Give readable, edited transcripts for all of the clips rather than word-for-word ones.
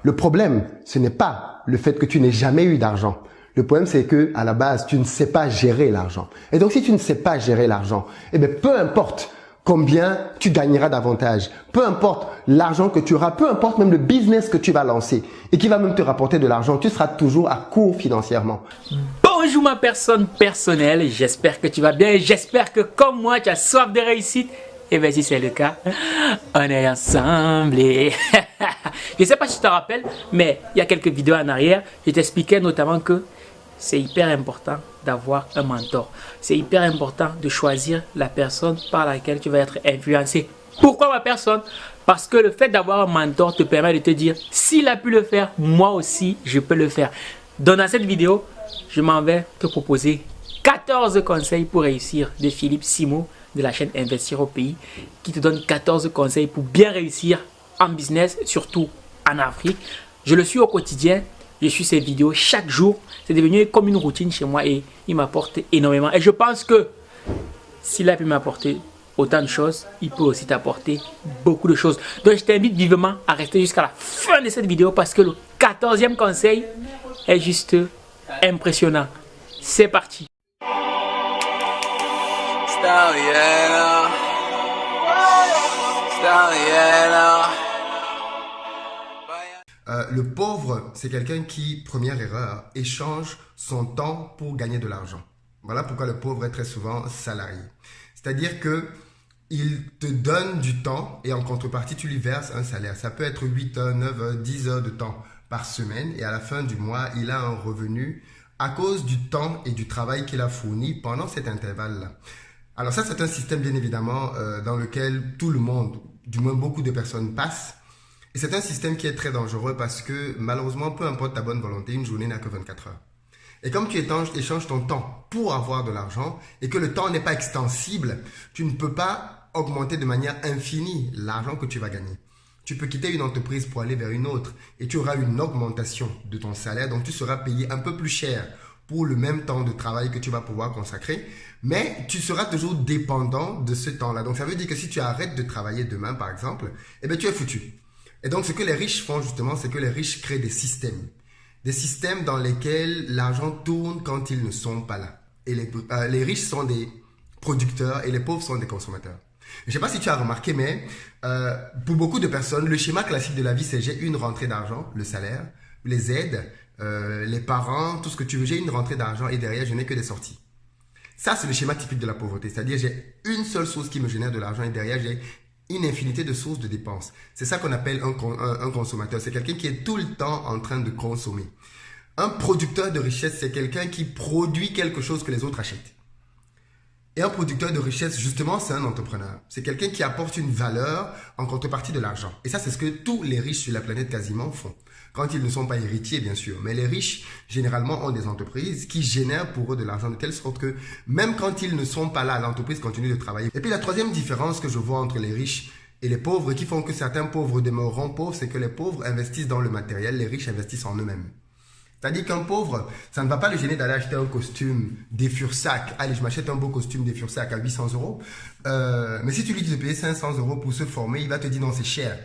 Le problème, ce n'est pas le fait que tu n'aies jamais eu d'argent. Le problème, c'est que à la base, tu ne sais pas gérer l'argent. Et donc, si tu ne sais pas gérer l'argent, eh bien, peu importe combien tu gagneras davantage, peu importe l'argent que tu auras, peu importe même le business que tu vas lancer et qui va même te rapporter de l'argent, tu seras toujours à court financièrement. Bonjour ma personne personnelle, j'espère que tu vas bien et j'espère que comme moi, tu as soif de réussite. Et bien si c'est le cas, on est ensemble et je ne sais pas si tu te rappelles, mais il y a quelques vidéos en arrière, je t'expliquais notamment que c'est hyper important d'avoir un mentor. C'est hyper important de choisir la personne par laquelle tu vas être influencé. Pourquoi ma personne? Parce que le fait d'avoir un mentor te permet de te dire, s'il a pu le faire, moi aussi, je peux le faire. Donc dans cette vidéo, je m'en vais te proposer 14 conseils pour réussir de Philippe Simo de la chaîne Investir au pays, qui te donne 14 conseils pour bien réussir en business, surtout en Afrique. Je le suis au quotidien. Je suis ses vidéos chaque jour. C'est devenu comme une routine chez moi et il m'apporte énormément. Et je pense que s'il a pu m'apporter autant de choses, il peut aussi t'apporter beaucoup de choses. Donc je t'invite vivement à rester jusqu'à la fin de cette vidéo parce que le 14e conseil est juste impressionnant. C'est parti. Le pauvre, c'est quelqu'un qui, première erreur, échange son temps pour gagner de l'argent. Voilà pourquoi le pauvre est très souvent salarié. C'est-à-dire que il te donne du temps et en contrepartie, tu lui verses un salaire. Ça peut être 8 heures, 9 heures, 10 heures de temps par semaine et à la fin du mois, il a un revenu à cause du temps et du travail qu'il a fourni pendant cet intervalle-là. Alors ça, c'est un système bien évidemment dans lequel tout le monde, du moins beaucoup de personnes passent. Et c'est un système qui est très dangereux parce que malheureusement, peu importe ta bonne volonté, une journée n'a que 24 heures. Et comme tu échanges ton temps pour avoir de l'argent et que le temps n'est pas extensible, tu ne peux pas augmenter de manière infinie l'argent que tu vas gagner. Tu peux quitter une entreprise pour aller vers une autre et tu auras une augmentation de ton salaire, donc tu seras payé un peu plus cher pour le même temps de travail que tu vas pouvoir consacrer, mais tu seras toujours dépendant de ce temps-là. Donc ça veut dire que si tu arrêtes de travailler demain, par exemple, eh bien tu es foutu. Et donc, ce que les riches font justement, c'est que les riches créent des systèmes. Des systèmes dans lesquels l'argent tourne quand ils ne sont pas là. Et les riches sont des producteurs et les pauvres sont des consommateurs. Je ne sais pas si tu as remarqué, mais pour beaucoup de personnes, le schéma classique de la vie, c'est j'ai une rentrée d'argent, le salaire, les aides, les parents, tout ce que tu veux. J'ai une rentrée d'argent et derrière, je n'ai que des sorties. Ça, c'est le schéma typique de la pauvreté. C'est-à-dire, j'ai une seule source qui me génère de l'argent et derrière, j'ai une infinité de sources de dépenses. C'est ça qu'on appelle un consommateur. C'est quelqu'un qui est tout le temps en train de consommer. Un producteur de richesse, c'est quelqu'un qui produit quelque chose que les autres achètent. Et un producteur de richesse, justement, c'est un entrepreneur. C'est quelqu'un qui apporte une valeur en contrepartie de l'argent. Et ça, c'est ce que tous les riches sur la planète quasiment font. Quand ils ne sont pas héritiers, bien sûr. Mais les riches, généralement, ont des entreprises qui génèrent pour eux de l'argent de telle sorte que même quand ils ne sont pas là, l'entreprise continue de travailler. Et puis, la troisième différence que je vois entre les riches et les pauvres, qui font que certains pauvres demeureront pauvres, c'est que les pauvres investissent dans le matériel, les riches investissent en eux-mêmes. C'est-à-dire qu'un pauvre, ça ne va pas le gêner d'aller acheter un costume des Fursac. Allez, je m'achète un beau costume des Fursac à 800 euros. Mais si tu lui dis de payer 500 euros pour se former, il va te dire non, c'est cher.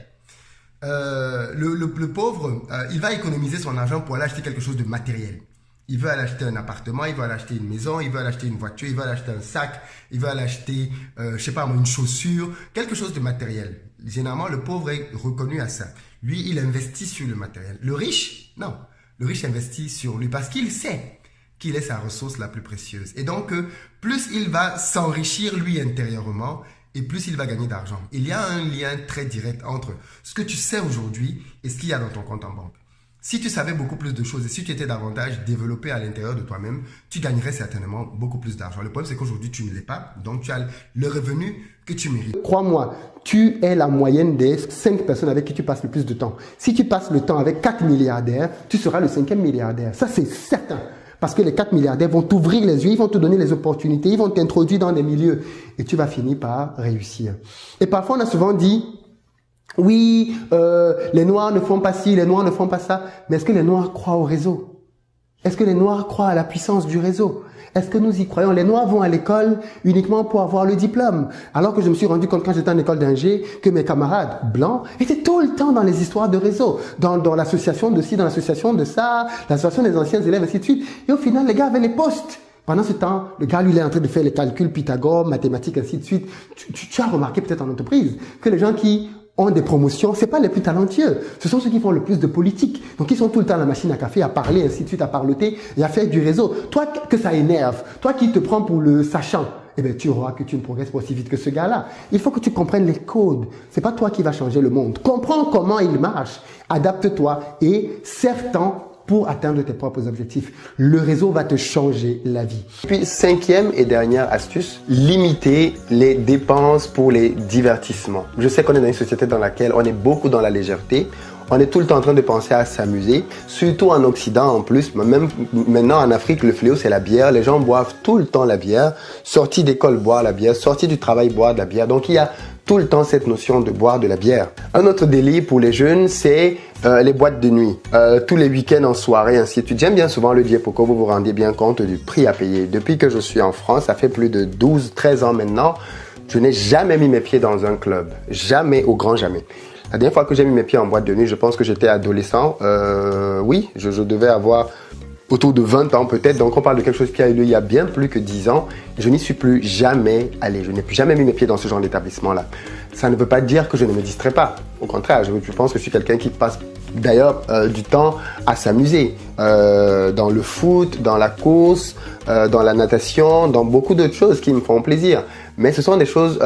Le pauvre, il va économiser son argent pour aller acheter quelque chose de matériel. Il veut aller acheter un appartement, il veut aller acheter une maison, il veut aller acheter une voiture, il veut aller acheter un sac, il veut aller acheter, je sais pas moi, une chaussure, quelque chose de matériel. Généralement, le pauvre est reconnu à ça. Lui, il investit sur le matériel. Le riche, non. Le riche investit sur lui parce qu'il sait qu'il est sa ressource la plus précieuse. Et donc, plus il va s'enrichir lui intérieurement et plus il va gagner d'argent. Il y a un lien très direct entre ce que tu sais aujourd'hui et ce qu'il y a dans ton compte en banque. Si tu savais beaucoup plus de choses et si tu étais davantage développé à l'intérieur de toi-même, tu gagnerais certainement beaucoup plus d'argent. Le problème, c'est qu'aujourd'hui, tu ne l'es pas. Donc, tu as le revenu que tu mérites. Crois-moi, tu es la moyenne des 5 personnes avec qui tu passes le plus de temps. Si tu passes le temps avec 4 milliardaires, tu seras le 5e milliardaire. Ça, c'est certain. Parce que les 4 milliardaires vont t'ouvrir les yeux, ils vont te donner les opportunités, ils vont t'introduire dans des milieux et tu vas finir par réussir. Et parfois, on a souvent dit, oui, les Noirs ne font pas ci, les Noirs ne font pas ça. Mais est-ce que les Noirs croient au réseau? Est-ce que les Noirs croient à la puissance du réseau? Est-ce que nous y croyons? Les Noirs vont à l'école uniquement pour avoir le diplôme. Alors que je me suis rendu compte quand j'étais en école d'ingé que mes camarades blancs étaient tout le temps dans les histoires de réseau. Dans l'association de ci, dans l'association de ça, l'association des anciens élèves, ainsi de suite. Et au final, les gars avaient les postes. Pendant ce temps, le gars, lui, il est en train de faire les calculs Pythagore, mathématiques, ainsi de suite. Tu as remarqué peut-être en entreprise que les gens qui ont des promotions, c'est pas les plus talentueux. Ce sont ceux qui font le plus de politique. Donc, ils sont tout le temps à la machine à café, à parler, ainsi de suite, à parloter et à faire du réseau. Toi, que ça énerve, toi qui te prends pour le sachant, eh bien, tu auras que tu ne progresses pas aussi vite que ce gars-là. Il faut que tu comprennes les codes. C'est pas toi qui vas changer le monde. Comprends comment il marche. Adapte-toi et serre-t'en pour atteindre tes propres objectifs. Le réseau va te changer la vie. Puis, cinquième et dernière astuce, limiter les dépenses pour les divertissements. Je sais qu'on est dans une société dans laquelle on est beaucoup dans la légèreté. On est tout le temps en train de penser à s'amuser, surtout en Occident en plus. Même maintenant en Afrique, le fléau c'est la bière. Les gens boivent tout le temps la bière. Sortis d'école, boire la bière. Sortis du travail, boire de la bière. Donc il y a tout le temps cette notion de boire de la bière. Un autre délit pour les jeunes, c'est les boîtes de nuit. Tous les week-ends en soirée, ainsi de suite. J'aime bien souvent le dire pour que vous vous rendiez bien compte du prix à payer. Depuis que je suis en France, ça fait plus de 12-13 ans maintenant, je n'ai jamais mis mes pieds dans un club. Jamais, au grand jamais. La dernière fois que j'ai mis mes pieds en boîte de nuit, je pense que j'étais adolescent. Oui, je devais avoir autour de 20 ans peut-être. Donc on parle de quelque chose qui a eu lieu il y a bien plus que 10 ans. Je n'y suis plus jamais allé. Je n'ai plus jamais mis mes pieds dans ce genre d'établissement-là. Ça ne veut pas dire que je ne me distrais pas. Au contraire, je pense que je suis quelqu'un qui passe d'ailleurs du temps à s'amuser. Dans le foot, dans la course, dans la natation, dans beaucoup d'autres choses qui me font plaisir. Mais ce sont des choses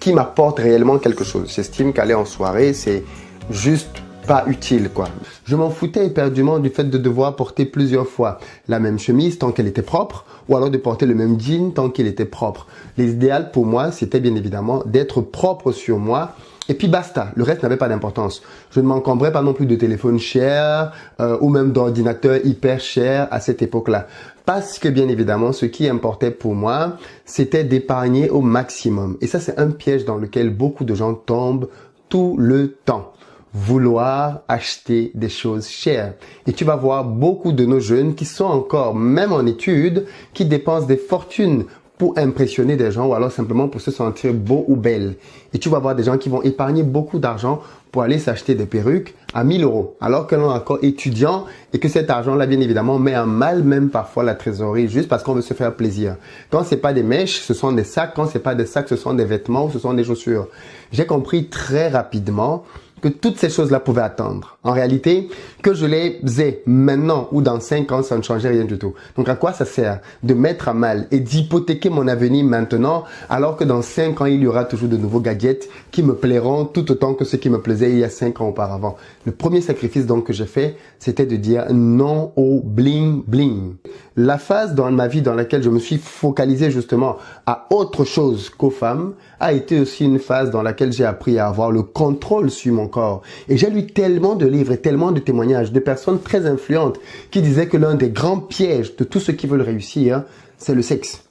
qui m'apportent réellement quelque chose. J'estime qu'aller en soirée, c'est juste pas utile, quoi. Je m'en foutais éperdument du fait de devoir porter plusieurs fois la même chemise tant qu'elle était propre, ou alors de porter le même jean tant qu'il était propre. L'idéal pour moi, c'était bien évidemment d'être propre sur moi. Et puis basta, le reste n'avait pas d'importance. Je ne m'encombrais pas non plus de téléphones chers ou même d'ordinateurs hyper chers à cette époque-là. Parce que bien évidemment, ce qui importait pour moi, c'était d'épargner au maximum. Et ça, c'est un piège dans lequel beaucoup de gens tombent tout le temps. Vouloir acheter des choses chères. Et tu vas voir beaucoup de nos jeunes qui sont encore, même en études, qui dépensent des fortunes pour impressionner des gens ou alors simplement pour se sentir beau ou belle. Et tu vas voir des gens qui vont épargner beaucoup d'argent pour aller s'acheter des perruques à 1000 €. Alors que l'on est encore étudiant et que cet argent-là, bien évidemment, met en mal même parfois la trésorerie juste parce qu'on veut se faire plaisir. Quand c'est pas des mèches, ce sont des sacs. Quand c'est pas des sacs, ce sont des vêtements ou ce sont des chaussures. J'ai compris très rapidement que toutes ces choses-là pouvaient attendre. En réalité, que je les faisais maintenant ou dans 5 ans, ça ne changeait rien du tout. Donc à quoi ça sert de mettre à mal et d'hypothéquer mon avenir maintenant, alors que dans 5 ans, il y aura toujours de nouveaux gadgets qui me plairont tout autant que ceux qui me plaisaient il y a 5 ans auparavant. Le premier sacrifice donc que j'ai fait, c'était de dire non au bling bling. La phase dans ma vie dans laquelle je me suis focalisé justement à autre chose qu'aux femmes a été aussi une phase dans laquelle j'ai appris à avoir le contrôle sur mon corps. Et j'ai lu tellement de livres et tellement de témoignages de personnes très influentes qui disaient que l'un des grands pièges de tous ceux qui veulent réussir, c'est le sexe.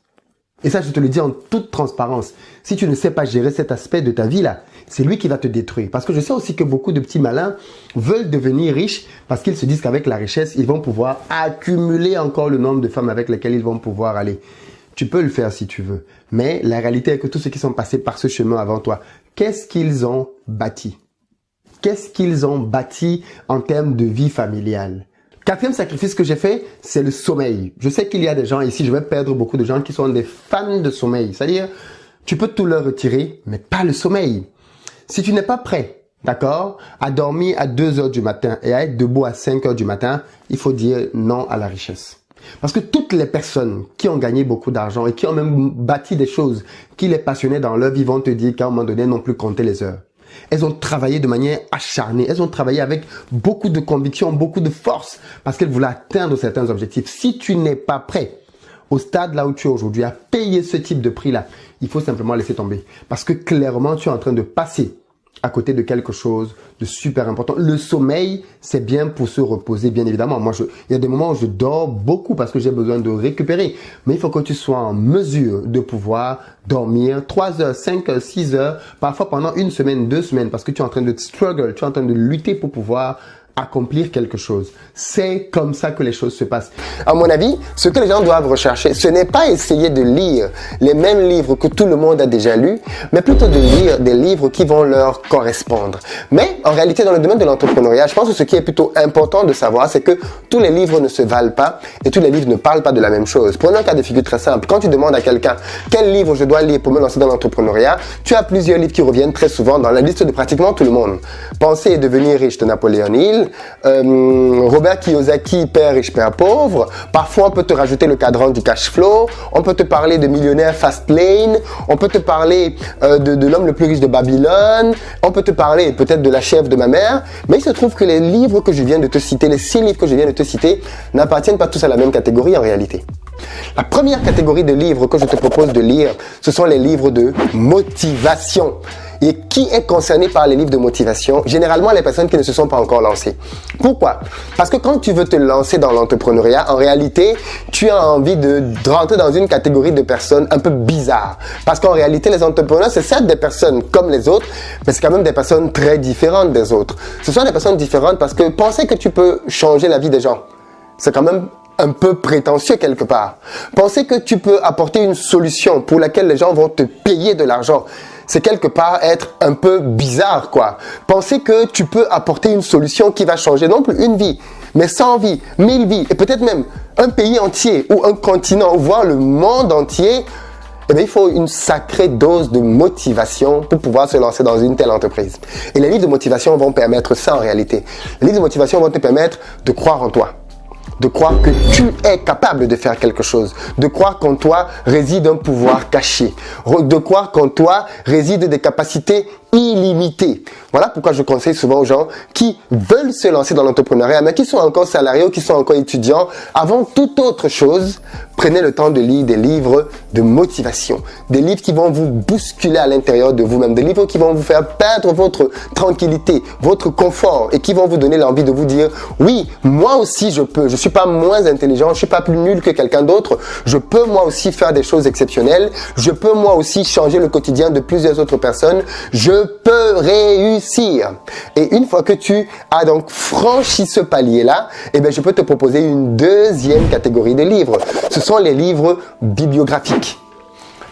Et ça, je te le dis en toute transparence. Si tu ne sais pas gérer cet aspect de ta vie-là, c'est lui qui va te détruire. Parce que je sais aussi que beaucoup de petits malins veulent devenir riches parce qu'ils se disent qu'avec la richesse, ils vont pouvoir accumuler encore le nombre de femmes avec lesquelles ils vont pouvoir aller. Tu peux le faire si tu veux. Mais la réalité est que tous ceux qui sont passés par ce chemin avant toi, qu'est-ce qu'ils ont bâti? Qu'est-ce qu'ils ont bâti en termes de vie familiale? Quatrième sacrifice que j'ai fait, c'est le sommeil. Je sais qu'il y a des gens ici, je vais perdre beaucoup de gens qui sont des fans de sommeil. C'est-à-dire, tu peux tout leur retirer, mais pas le sommeil. Si tu n'es pas prêt, d'accord, à dormir à 2 heures du matin et à être debout à 5 heures du matin, il faut dire non à la richesse. Parce que toutes les personnes qui ont gagné beaucoup d'argent et qui ont même bâti des choses qui les passionnaient dans leur vie vont te dire qu'à un moment donné, elles n'ont plus compté les heures. Elles ont travaillé de manière acharnée. Elles ont travaillé avec beaucoup de conviction, beaucoup de force parce qu'elles voulaient atteindre certains objectifs. Si tu n'es pas prêt au stade là où tu es aujourd'hui à payer ce type de prix-là, il faut simplement laisser tomber. Parce que clairement, tu es en train de passer à côté de quelque chose de super important. Le sommeil, c'est bien pour se reposer, bien évidemment. Moi, il y a des moments où je dors beaucoup parce que j'ai besoin de récupérer. Mais il faut que tu sois en mesure de pouvoir dormir 3 heures, 5 heures, 6 heures, parfois pendant 1 semaine, 2 semaines, parce que tu es en train de struggle, tu es en train de lutter pour pouvoir accomplir quelque chose. C'est comme ça que les choses se passent. À mon avis, ce que les gens doivent rechercher, ce n'est pas essayer de lire les mêmes livres que tout le monde a déjà lus, mais plutôt de lire des livres qui vont leur correspondre. Mais en réalité, dans le domaine de l'entrepreneuriat, je pense que ce qui est plutôt important de savoir, c'est que tous les livres ne se valent pas et tous les livres ne parlent pas de la même chose. Prenons un cas de figure très simple. Quand tu demandes à quelqu'un quel livre je dois lire pour me lancer dans l'entrepreneuriat, tu as plusieurs livres qui reviennent très souvent dans la liste de pratiquement tout le monde. Penser et devenir riche de Napoléon Hill, Robert Kiyosaki, Père riche, Père pauvre. Parfois, on peut te rajouter le cadran du cash flow. On peut te parler de Millionnaire Fast Lane. On peut te parler de l'homme le plus riche de Babylone. On peut te parler peut-être de La chèvre de ma mère. Mais il se trouve que les livres que je viens de te citer, les 6 livres que je viens de te citer, n'appartiennent pas tous à la même catégorie en réalité. La première catégorie de livres que je te propose de lire, ce sont les livres de motivation. Et qui est concerné par les livres de motivation? Généralement, les personnes qui ne se sont pas encore lancées. Pourquoi? Parce que quand tu veux te lancer dans l'entrepreneuriat, en réalité, tu as envie de rentrer dans une catégorie de personnes un peu bizarres. Parce qu'en réalité, les entrepreneurs, c'est certes des personnes comme les autres, mais c'est quand même des personnes très différentes des autres. Ce sont des personnes différentes parce que penser que tu peux changer la vie des gens, c'est quand même un peu prétentieux quelque part. Penser que tu peux apporter une solution pour laquelle les gens vont te payer de l'argent, c'est quelque part être un peu bizarre, quoi. Penser que tu peux apporter une solution qui va changer non plus une vie, mais 100 vies, 1000 vies, et peut-être même un pays entier, ou un continent, ou voire le monde entier, eh bien, il faut une sacrée dose de motivation pour pouvoir se lancer dans une telle entreprise. Et les livres de motivation vont permettre ça en réalité. Les livres de motivation vont te permettre de croire en toi, de croire que tu es capable de faire quelque chose, de croire qu'en toi réside un pouvoir caché, de croire qu'en toi résident des capacités illimitées. Voilà pourquoi je conseille souvent aux gens qui veulent se lancer dans l'entrepreneuriat, mais qui sont encore salariés ou qui sont encore étudiants, avant toute autre chose, prenez le temps de lire des livres de motivation, des livres qui vont vous bousculer à l'intérieur de vous-même, des livres qui vont vous faire perdre votre tranquillité, votre confort et qui vont vous donner l'envie de vous dire « Oui, moi aussi je peux, je suis pas moins intelligent, je suis pas plus nul que quelqu'un d'autre, je peux moi aussi faire des choses exceptionnelles, je peux moi aussi changer le quotidien de plusieurs autres personnes, je peux réussir. » Et une fois que tu as donc franchi ce palier-là, eh bien, je peux te proposer une deuxième catégorie de livres. Ce sont les livres bibliographiques.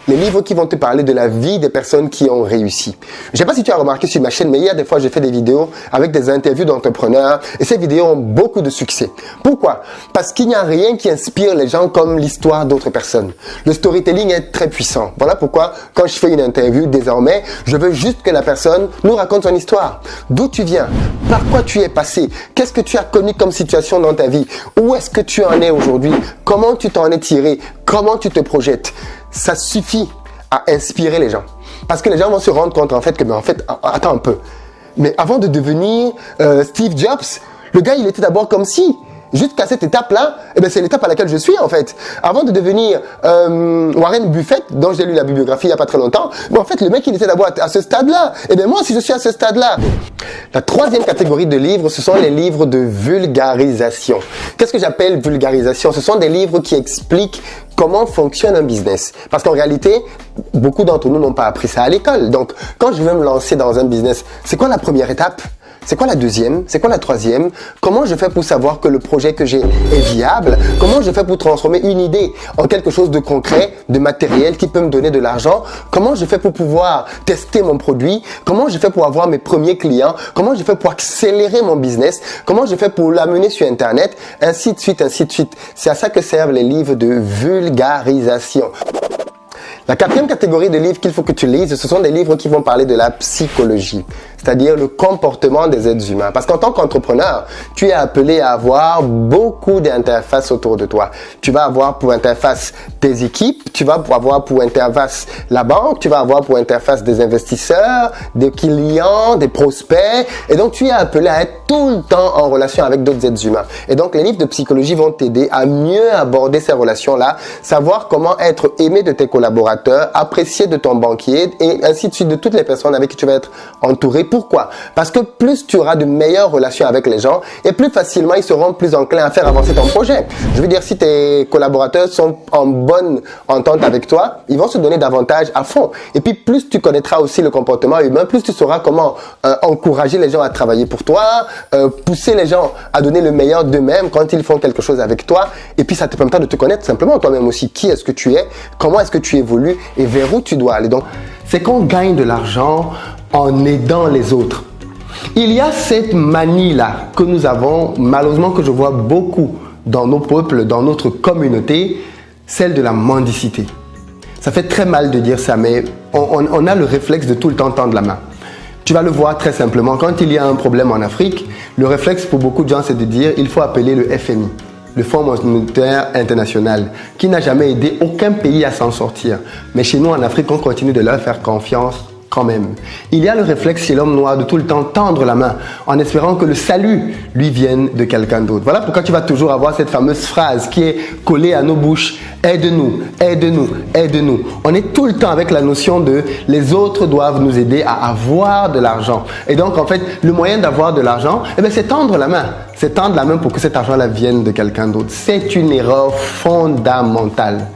Les livres qui vont te parler de la vie des personnes qui ont réussi. Je ne sais pas si tu as remarqué sur ma chaîne, mais hier, des fois, j'ai fait des vidéos avec des interviews d'entrepreneurs et ces vidéos ont beaucoup de succès. Pourquoi? Parce qu'il n'y a rien qui inspire les gens comme l'histoire d'autres personnes. Le storytelling est très puissant. Voilà pourquoi, quand je fais une interview, désormais, je veux juste que la personne nous raconte son histoire. D'où tu viens? Par quoi tu es passé? Qu'est-ce que tu as connu comme situation dans ta vie? Où est-ce que tu en es aujourd'hui? Comment tu t'en es tiré? Comment tu te projettes? Ça suffit à inspirer les gens. Parce que les gens vont se rendre compte en fait que, mais en fait, attends un peu. Mais avant de devenir Steve Jobs, le gars, il était d'abord comme si. Jusqu'à cette étape-là, eh bien, c'est l'étape à laquelle je suis en fait. Avant de devenir Warren Buffett, dont j'ai lu la bibliographie il n'y a pas très longtemps, mais en fait, le mec, il était d'abord à ce stade-là. Eh bien, moi aussi, je suis à ce stade-là. La troisième catégorie de livres, ce sont les livres de vulgarisation. Qu'est-ce que j'appelle vulgarisation? Ce sont des livres qui expliquent comment fonctionne un business. Parce qu'en réalité, beaucoup d'entre nous n'ont pas appris ça à l'école. Donc, quand je veux me lancer dans un business, c'est quoi la première étape? C'est quoi la deuxième? C'est quoi la troisième? Comment je fais pour savoir que le projet que j'ai est viable? Comment je fais pour transformer une idée en quelque chose de concret, de matériel qui peut me donner de l'argent? Comment je fais pour pouvoir tester mon produit? Comment je fais pour avoir mes premiers clients? Comment je fais pour accélérer mon business? Comment je fais pour l'amener sur Internet? Ainsi de suite, ainsi de suite. C'est à ça que servent les livres de vulgarisation. La quatrième catégorie de livres qu'il faut que tu lises, ce sont des livres qui vont parler de la psychologie, c'est-à-dire le comportement des êtres humains. Parce qu'en tant qu'entrepreneur, tu es appelé à avoir beaucoup d'interfaces autour de toi. Tu vas avoir pour interface tes équipes, tu vas avoir pour interface la banque, tu vas avoir pour interface des investisseurs, des clients, des prospects. Et donc, tu es appelé à être tout le temps en relation avec d'autres êtres humains. Et donc, les livres de psychologie vont t'aider à mieux aborder ces relations-là, savoir comment être aimé de tes collaborateurs, apprécié de ton banquier et ainsi de suite de toutes les personnes avec qui tu vas être entouré pourquoi? Parce que plus tu auras de meilleures relations avec les gens et plus facilement ils seront plus enclins à faire avancer ton projet. Je veux dire, si tes collaborateurs sont en bonne entente avec toi, ils vont se donner davantage à fond. Et puis plus tu connaîtras aussi le comportement humain, plus tu sauras comment encourager les gens à travailler pour toi, pousser les gens à donner le meilleur d'eux-mêmes quand ils font quelque chose avec toi. Et puis ça te permettra de te connaître simplement toi-même aussi. Qui est-ce que tu es? Comment est-ce que tu évolues? Et vers où tu dois aller? Donc, c'est qu'on gagne de l'argent en aidant les autres. Il y a cette manie-là que nous avons, malheureusement que je vois beaucoup dans nos peuples, dans notre communauté, celle de la mendicité. Ça fait très mal de dire ça, mais on a le réflexe de tout le temps tendre la main. Tu vas le voir très simplement. Quand il y a un problème en Afrique, le réflexe pour beaucoup de gens, c'est de dire il faut appeler le FMI. Le Fonds monétaire international, qui n'a jamais aidé aucun pays à s'en sortir. Mais chez nous, en Afrique, on continue de leur faire confiance quand même. Il y a le réflexe chez l'homme noir de tout le temps tendre la main en espérant que le salut lui vienne de quelqu'un d'autre. Voilà pourquoi tu vas toujours avoir cette fameuse phrase qui est collée à nos bouches. Aide-nous, aide-nous, aide-nous. On est tout le temps avec la notion de les autres doivent nous aider à avoir de l'argent. Et donc, en fait, le moyen d'avoir de l'argent, c'est tendre la main. C'est tendre la main pour que cet argent-là vienne de quelqu'un d'autre. C'est une erreur fondamentale.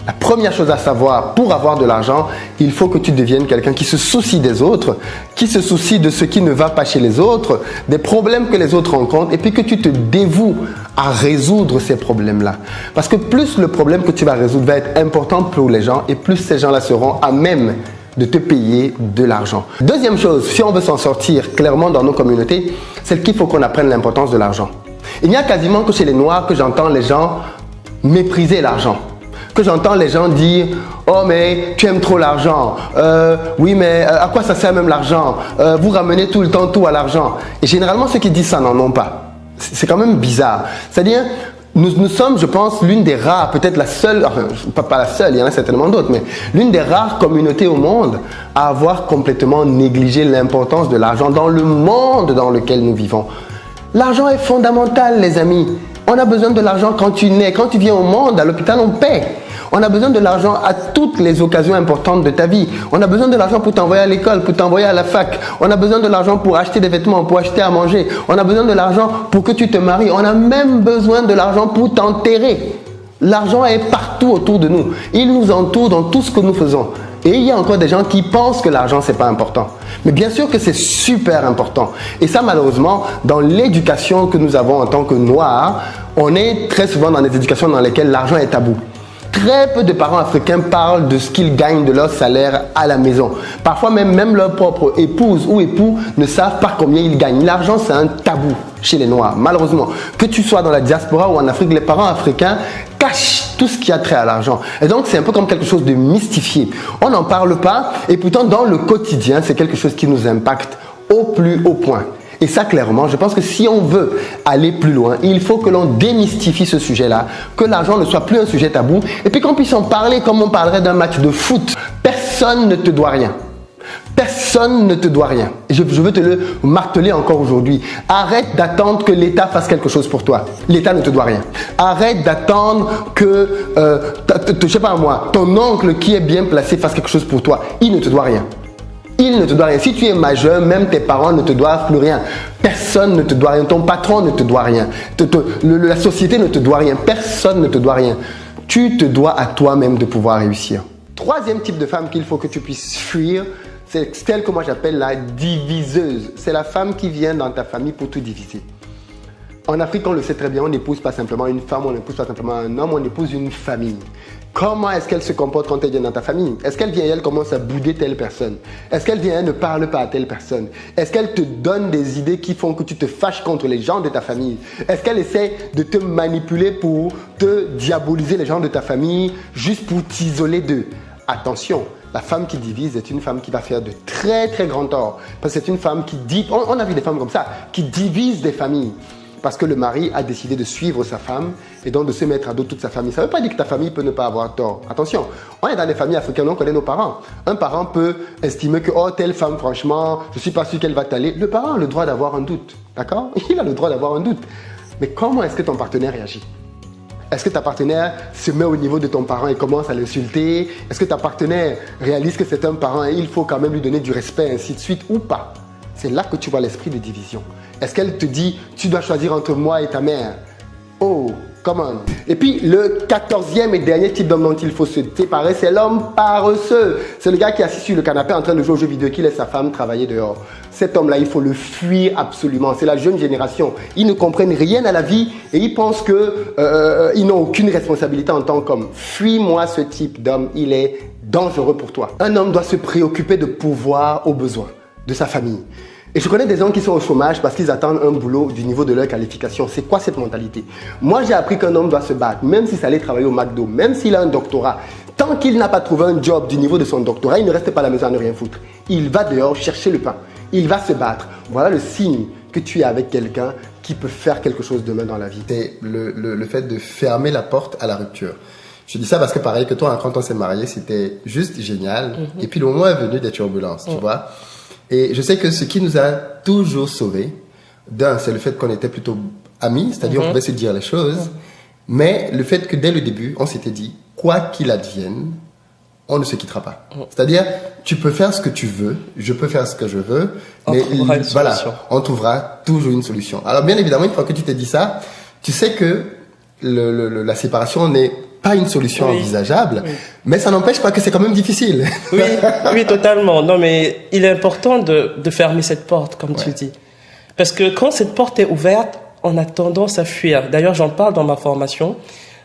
La première chose à savoir, pour avoir de l'argent, il faut que tu deviennes quelqu'un qui se soucie des autres, qui se soucie de ce qui ne va pas chez les autres, des problèmes que les autres rencontrent, et puis que tu te dévoues à résoudre ces problèmes-là. Parce que plus le problème que tu vas résoudre va être important pour les gens, et plus ces gens-là seront à même de te payer de l'argent. Deuxième chose, si on veut s'en sortir clairement dans nos communautés, c'est qu'il faut qu'on apprenne l'importance de l'argent. Il n'y a quasiment que chez les Noirs que j'entends les gens mépriser l'argent. Que j'entends les gens dire « Oh mais tu aimes trop l'argent, oui mais à quoi ça sert même l'argent, vous ramenez tout le temps tout à l'argent ». Et généralement ceux qui disent ça n'en ont pas. C'est quand même bizarre. C'est-à-dire, nous sommes, je pense, l'une des rares, peut-être la seule, enfin pas la seule, il y en a certainement d'autres, mais l'une des rares communautés au monde à avoir complètement négligé l'importance de l'argent dans le monde dans lequel nous vivons. L'argent est fondamental, les amis. On a besoin de l'argent quand tu nais, quand tu viens au monde, à l'hôpital on paie. On a besoin de l'argent à toutes les occasions importantes de ta vie. On a besoin de l'argent pour t'envoyer à l'école, pour t'envoyer à la fac. On a besoin de l'argent pour acheter des vêtements, pour acheter à manger. On a besoin de l'argent pour que tu te maries. On a même besoin de l'argent pour t'enterrer. L'argent est partout autour de nous. Il nous entoure dans tout ce que nous faisons. Et il y a encore des gens qui pensent que l'argent, c'est pas important. Mais bien sûr que c'est super important. Et ça, malheureusement, dans l'éducation que nous avons en tant que Noirs, on est très souvent dans des éducations dans lesquelles l'argent est tabou. Très peu de parents africains parlent de ce qu'ils gagnent de leur salaire à la maison. Parfois même leur propre épouse ou époux ne savent pas combien ils gagnent. L'argent, c'est un tabou chez les Noirs, malheureusement. Que tu sois dans la diaspora ou en Afrique, les parents africains cachent tout ce qui a trait à l'argent. Et donc, c'est un peu comme quelque chose de mystifié. On n'en parle pas et pourtant, dans le quotidien, c'est quelque chose qui nous impacte au plus haut point. Et ça, clairement, je pense que si on veut aller plus loin, il faut que l'on démystifie ce sujet-là, que l'argent ne soit plus un sujet tabou, et puis qu'on puisse en parler comme on parlerait d'un match de foot. Personne ne te doit rien. Personne ne te doit rien. Et je veux te le marteler encore aujourd'hui. Arrête d'attendre que l'État fasse quelque chose pour toi. L'État ne te doit rien. Arrête d'attendre que, je sais pas moi, ton oncle qui est bien placé fasse quelque chose pour toi. Il ne te doit rien. Il ne te doit rien. Si tu es majeur, même tes parents ne te doivent plus rien. Personne ne te doit rien. Ton patron ne te doit rien. La société ne te doit rien. Personne ne te doit rien. Tu te dois à toi-même de pouvoir réussir. Troisième type de femme qu'il faut que tu puisses fuir, c'est celle que moi j'appelle la diviseuse. C'est la femme qui vient dans ta famille pour tout diviser. En Afrique, on le sait très bien, on n'épouse pas simplement une femme, on n'épouse pas simplement un homme, on épouse une famille. Comment est-ce qu'elle se comporte quand elle vient dans ta famille? Est-ce qu'elle vient et elle commence à bouder telle personne? Est-ce qu'elle vient et elle ne parle pas à telle personne? Est-ce qu'elle te donne des idées qui font que tu te fâches contre les gens de ta famille? Est-ce qu'elle essaie de te manipuler pour te diaboliser les gens de ta famille juste pour t'isoler d'eux? Attention, la femme qui divise est une femme qui va faire de très très grands torts. Parce que c'est une femme qui dit, on a vu des femmes comme ça, qui divisent des familles. Parce que le mari a décidé de suivre sa femme et donc de se mettre à dos toute sa famille. Ça ne veut pas dire que ta famille peut ne pas avoir tort. Attention, on est dans des familles africaines, on connaît nos parents. Un parent peut estimer que, oh, telle femme, franchement, je ne suis pas sûr qu'elle va t'aller. Le parent a le droit d'avoir un doute. D'accord? Il a le droit d'avoir un doute. Mais comment est-ce que ton partenaire réagit? Est-ce que ta partenaire se met au niveau de ton parent et commence à l'insulter? Est-ce que ta partenaire réalise que c'est un parent et il faut quand même lui donner du respect, ainsi de suite, ou pas? c'est là que tu vois l'esprit de division. Est-ce qu'elle te dit, tu dois choisir entre moi et ta mère? Oh, come on. Et puis, le 14e et dernier type d'homme dont il faut se séparer, c'est l'homme paresseux. C'est le gars qui est assis sur le canapé en train de jouer aux jeux vidéo, qui laisse sa femme travailler dehors. Cet homme-là, il faut le fuir absolument. C'est la jeune génération. Ils ne comprennent rien à la vie et ils pensent qu'ils n'ont aucune responsabilité en tant qu'homme. Fuis-moi ce type d'homme. Il est dangereux pour toi. Un homme doit se préoccuper de pourvoir aux besoins de sa famille. Et je connais des gens qui sont au chômage parce qu'ils attendent un boulot du niveau de leur qualification. C'est quoi cette mentalité? Moi, j'ai appris qu'un homme doit se battre, même s'il allait travailler au McDo, même s'il a un doctorat. Tant qu'il n'a pas trouvé un job du niveau de son doctorat, il ne reste pas à la maison à ne rien foutre. Il va dehors chercher le pain. Il va se battre. Voilà le signe que tu es avec quelqu'un qui peut faire quelque chose demain dans la vie. C'est le fait de fermer la porte à la rupture. Je dis ça parce que pareil que toi, quand on s'est mariés, c'était juste génial. Et puis le moment est venu des turbulences, tu vois. Et je sais que ce qui nous a toujours sauvés, d'un, c'est le fait qu'on était plutôt amis, c'est-à-dire on pouvait se dire les choses, mais le fait que dès le début, on s'était dit, quoi qu'il advienne, on ne se quittera pas. C'est-à-dire, tu peux faire ce que tu veux, je peux faire ce que je veux, mais voilà, on trouvera toujours une solution. Alors bien évidemment, une fois que tu t'es dit ça, tu sais que la séparation n'est pas une solution envisageable, mais ça n'empêche pas que c'est quand même difficile. Oui, totalement. Non, mais il est important de fermer cette porte, comme tu dis. Parce que quand cette porte est ouverte, on a tendance à fuir. D'ailleurs, j'en parle dans ma formation.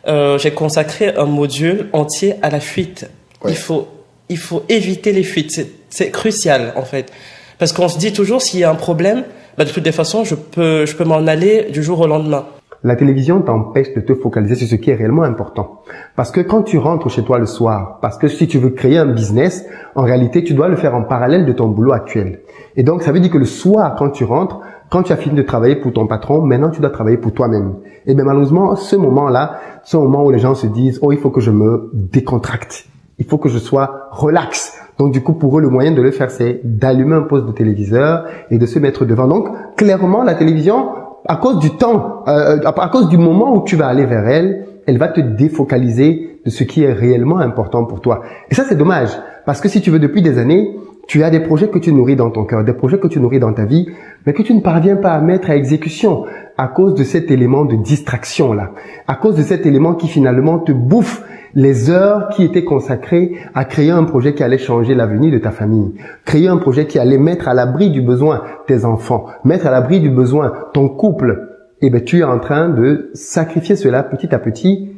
J'ai consacré un module entier à la fuite. Il faut éviter les fuites. C'est crucial, en fait. Parce qu'on se dit toujours, s'il y a un problème, de toutes les façons, je peux m'en aller du jour au lendemain. La télévision t'empêche de te focaliser sur ce qui est réellement important. Parce que quand tu rentres chez toi le soir, parce que si tu veux créer un business, en réalité, tu dois le faire en parallèle de ton boulot actuel. Et donc, ça veut dire que le soir, quand tu rentres, quand tu as fini de travailler pour ton patron, maintenant, tu dois travailler pour toi-même. Et bien, malheureusement, ce moment-là, c'est un moment où les gens se disent, oh, il faut que je me décontracte. Il faut que je sois relax. Donc, du coup, pour eux, le moyen de le faire, c'est d'allumer un poste de téléviseur et de se mettre devant. Donc, clairement, la télévision, à cause du temps, à cause du moment où tu vas aller vers elle, elle va te défocaliser de ce qui est réellement important pour toi. Et ça, c'est dommage. Parce que si tu veux, depuis des années, tu as des projets que tu nourris dans ton cœur, des projets que tu nourris dans ta vie, mais que tu ne parviens pas à mettre à exécution à cause de cet élément de distraction-là. À cause de cet élément qui finalement te bouffe les heures qui étaient consacrées à créer un projet qui allait changer l'avenir de ta famille, créer un projet qui allait mettre à l'abri du besoin tes enfants, mettre à l'abri du besoin ton couple. Eh bien, tu es en train de sacrifier cela petit à petit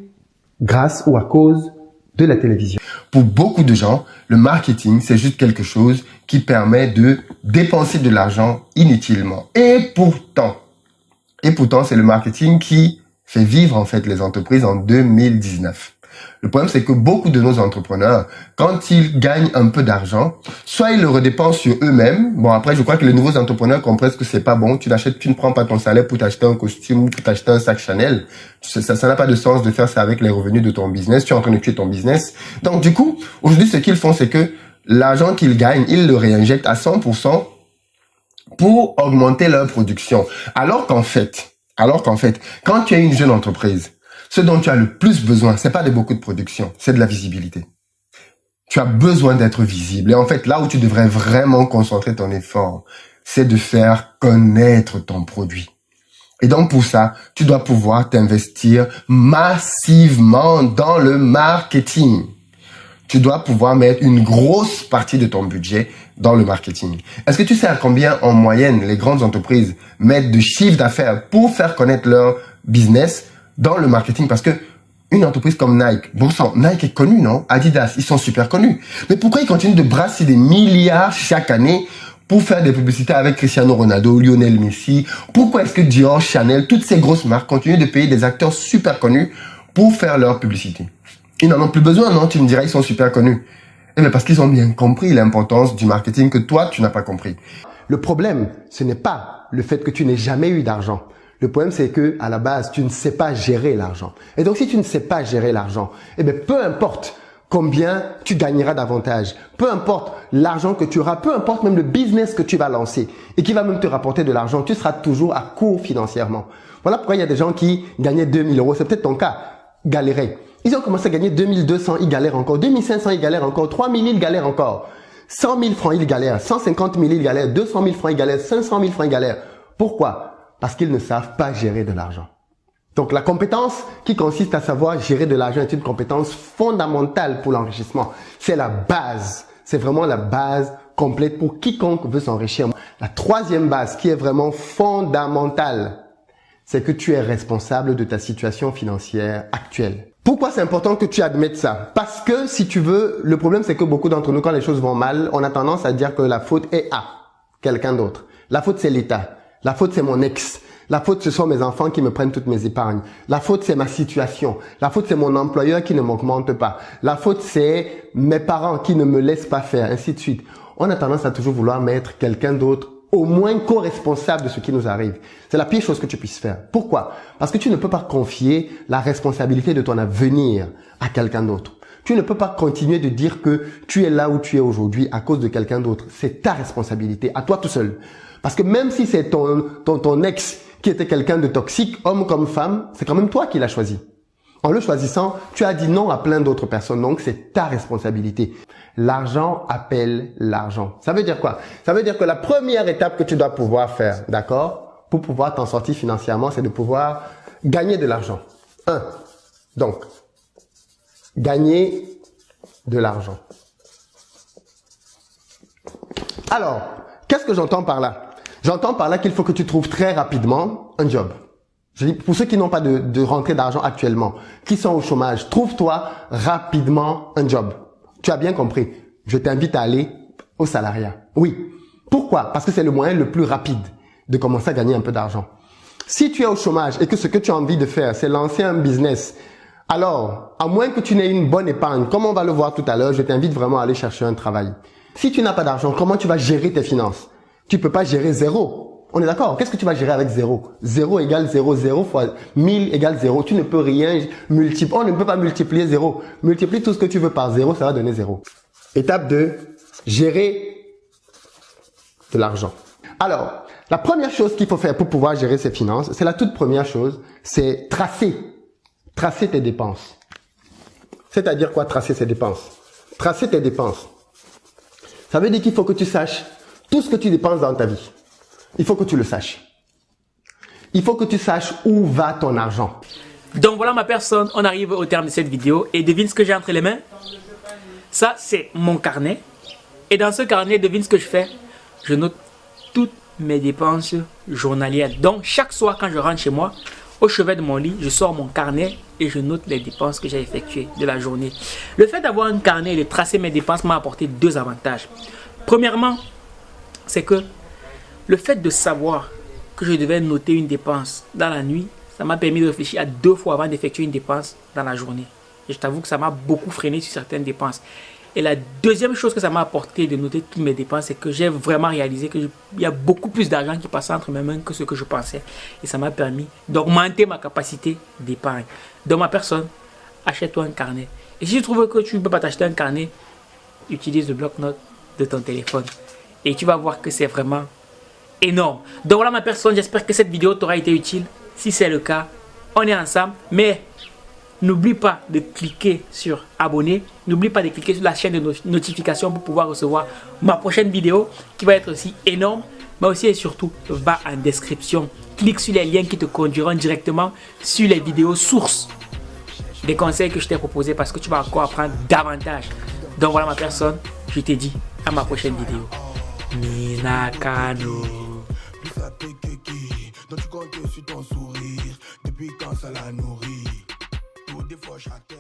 grâce ou à cause de la télévision. Pour beaucoup de gens, le marketing, c'est juste quelque chose qui permet de dépenser de l'argent inutilement. Et pourtant, c'est le marketing qui fait vivre en fait les entreprises en 2019. Le problème, c'est que beaucoup de nos entrepreneurs, quand ils gagnent un peu d'argent, soit ils le redépensent sur eux-mêmes. Bon, après, je crois que les nouveaux entrepreneurs comprennent que c'est pas bon. Tu ne prends pas ton salaire pour t'acheter un costume ou pour t'acheter un sac Chanel. Ça n'a pas de sens de faire ça avec les revenus de ton business. Tu es en train de tuer ton business. Donc, du coup, aujourd'hui, ce qu'ils font, c'est que l'argent qu'ils gagnent, ils le réinjectent à 100% pour augmenter leur production. Alors qu'en fait, quand tu es une jeune entreprise, ce dont tu as le plus besoin, c'est pas de beaucoup de production, c'est de la visibilité. Tu as besoin d'être visible. Et en fait, là où tu devrais vraiment concentrer ton effort, c'est de faire connaître ton produit. Et donc, pour ça, tu dois pouvoir t'investir massivement dans le marketing. Tu dois pouvoir mettre une grosse partie de ton budget dans le marketing. Est-ce que tu sais à combien, en moyenne, les grandes entreprises mettent de chiffre d'affaires pour faire connaître leur business dans le marketing? Parce que une entreprise comme Nike, bon sang, Nike est connue, non? Adidas, ils sont super connus. Mais pourquoi ils continuent de brasser des milliards chaque année pour faire des publicités avec Cristiano Ronaldo, Lionel Messi? Pourquoi est-ce que Dior, Chanel, toutes ces grosses marques continuent de payer des acteurs super connus pour faire leur publicité? Ils n'en ont plus besoin, non? Tu me dirais, ils sont super connus. Eh bien, parce qu'ils ont bien compris l'importance du marketing que toi, tu n'as pas compris. Le problème, ce n'est pas le fait que tu n'aies jamais eu d'argent. Le problème, c'est que à la base, tu ne sais pas gérer l'argent. Et donc, si tu ne sais pas gérer l'argent, eh bien, peu importe combien tu gagneras davantage, peu importe l'argent que tu auras, peu importe même le business que tu vas lancer et qui va même te rapporter de l'argent, tu seras toujours à court financièrement. Voilà pourquoi il y a des gens qui gagnaient 2000 €. C'est peut-être ton cas. Galéraient. Ils ont commencé à gagner 2200, ils galèrent encore. 2500, ils galèrent encore. 3000, ils galèrent encore. 100 000 francs, il galère. 150 000, il galère. 200 000 francs, il galère. 500 000 francs, il galère. Pourquoi? Parce qu'ils ne savent pas gérer de l'argent. Donc, la compétence qui consiste à savoir gérer de l'argent est une compétence fondamentale pour l'enrichissement. C'est la base. C'est vraiment la base complète pour quiconque veut s'enrichir. La troisième base qui est vraiment fondamentale, c'est que tu es responsable de ta situation financière actuelle. Pourquoi c'est important que tu admettes ça? Parce que si tu veux, le problème c'est que beaucoup d'entre nous, quand les choses vont mal, on a tendance à dire que la faute est à quelqu'un d'autre. La faute c'est l'État. La faute c'est mon ex. La faute ce sont mes enfants qui me prennent toutes mes épargnes. La faute c'est ma situation. La faute c'est mon employeur qui ne m'augmente pas. La faute c'est mes parents qui ne me laissent pas faire, ainsi de suite. On a tendance à toujours vouloir mettre quelqu'un d'autre au moins co-responsable de ce qui nous arrive. C'est la pire chose que tu puisses faire. Pourquoi? Parce que tu ne peux pas confier la responsabilité de ton avenir à quelqu'un d'autre. Tu ne peux pas continuer de dire que tu es là où tu es aujourd'hui à cause de quelqu'un d'autre. C'est ta responsabilité, à toi tout seul. Parce que même si c'est ton ex qui était quelqu'un de toxique, homme comme femme, c'est quand même toi qui l'as choisi. En le choisissant, tu as dit non à plein d'autres personnes, donc c'est ta responsabilité. L'argent appelle l'argent. Ça veut dire quoi? Ça veut dire que la première étape que tu dois pouvoir faire, d'accord, pour pouvoir t'en sortir financièrement, c'est de pouvoir gagner de l'argent. Donc, gagner de l'argent. Alors, qu'est-ce que j'entends par là? J'entends par là qu'il faut que tu trouves très rapidement un job. Je dis, pour ceux qui n'ont pas de rentrée d'argent actuellement, qui sont au chômage, trouve-toi rapidement un job. Tu as bien compris. Je t'invite à aller au salariat. Oui. Pourquoi? Parce que c'est le moyen le plus rapide de commencer à gagner un peu d'argent. Si tu es au chômage et que ce que tu as envie de faire, c'est lancer un business, alors, à moins que tu n'aies une bonne épargne, comme on va le voir tout à l'heure, je t'invite vraiment à aller chercher un travail. Si tu n'as pas d'argent, comment tu vas gérer tes finances? Tu peux pas gérer zéro. On est d'accord? Qu'est-ce que tu vas gérer avec zéro? 0 égale 0, 0 fois 1000 égale 0. Tu ne peux rien multiplier. On ne peut pas multiplier 0. Multiplie tout ce que tu veux par 0, ça va donner 0. Étape 2, gérer de l'argent. Alors, la première chose qu'il faut faire pour pouvoir gérer ses finances, c'est la toute première chose, c'est tracer tes dépenses. C'est-à-dire quoi, tracer ses dépenses? Tracer tes dépenses. Ça veut dire qu'il faut que tu saches tout ce que tu dépenses dans ta vie. Il faut que tu le saches. Il faut que tu saches où va ton argent. Donc voilà ma personne, on arrive au terme de cette vidéo et devine ce que j'ai entre les mains. Ça c'est mon carnet. Et dans ce carnet, devine ce que je fais. Je note toutes mes dépenses journalières. Donc chaque soir quand je rentre chez moi, au chevet de mon lit, je sors mon carnet et je note les dépenses que j'ai effectuées de la journée. Le fait d'avoir un carnet et de tracer mes dépenses m'a apporté deux avantages. Premièrement, c'est que le fait de savoir que je devais noter une dépense dans la nuit, ça m'a permis de réfléchir à 2 fois avant d'effectuer une dépense dans la journée. Et je t'avoue que ça m'a beaucoup freiné sur certaines dépenses. Et la deuxième chose que ça m'a apporté de noter toutes mes dépenses, c'est que j'ai vraiment réalisé qu'il y a beaucoup plus d'argent qui passe entre mes mains que ce que je pensais. Et ça m'a permis d'augmenter ma capacité d'épargne. Dans ma personne, achète-toi un carnet. Et si tu trouves que tu ne peux pas t'acheter un carnet, utilise le bloc-notes de ton téléphone. Et tu vas voir que c'est vraiment énorme. Donc voilà ma personne, j'espère que cette vidéo t'aura été utile. Si c'est le cas, on est ensemble. Mais n'oublie pas de cliquer sur abonner. N'oublie pas de cliquer sur la chaîne de notification pour pouvoir recevoir ma prochaine vidéo qui va être aussi énorme. Mais aussi et surtout, va en description. Clique sur les liens qui te conduiront directement sur les vidéos sources des conseils que je t'ai proposés parce que tu vas encore apprendre davantage. Donc voilà ma personne, je te dis à ma prochaine vidéo. Minakano. Donc tu comptes sur ton sourire depuis quand ça la nourrit. Tout des fois chaque terre.